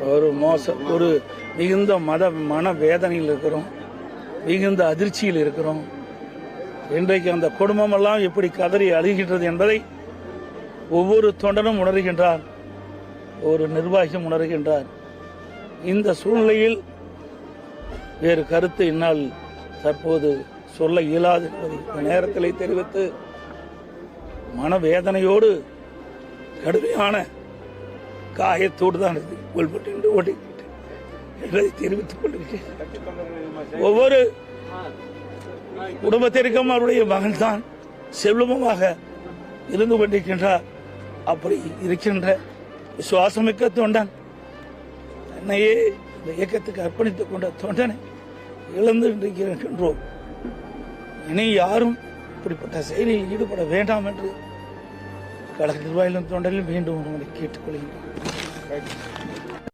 ஒரு மிகுந்த மன வேதனையில் இருக்கிறோம், மிகுந்த அதிர்ச்சியில் இருக்கிறோம். இன்றைக்கு அந்த குடும்பமெல்லாம் எப்படி கதறி அழுகின்றது என்பதை ஒவ்வொரு தொண்டனும் உணர்கின்றார், ஒரு நிர்வாகியும் உணர்கின்றார். இந்த சூழ்நிலையில் வேறு கருத்து என்னால் தற்போது சொல்ல இயலாது என்பதை இந்த நேரத்தில் தெரிவித்து மனவேதனையோடு கடுமையான காயத்தோடு தான் ஓட்டிக்கிட்டு என்பதை தெரிவித்துக் கொண்டிருக்கிறேன். ஒவ்வொரு குடும்பத்திற்கும் அவருடைய மகன் தான் செல்வமாக இருந்து கொண்டிருக்கின்றார். அப்படி இருக்கின்ற விசுவாசமிக்க தொண்டன், என்னையே இந்த இயக்கத்துக்கு அர்ப்பணித்துக் கொண்ட தொண்டனை இழந்து இருக்கின்றோம். இனி யாரும் இப்படிப்பட்ட செயலில் ஈடுபட வேண்டாம் என்று கழக நிர்வாகிகளும் தொண்டரிலும் மீண்டும் கேட்டுக்கொள்கின்றனர்.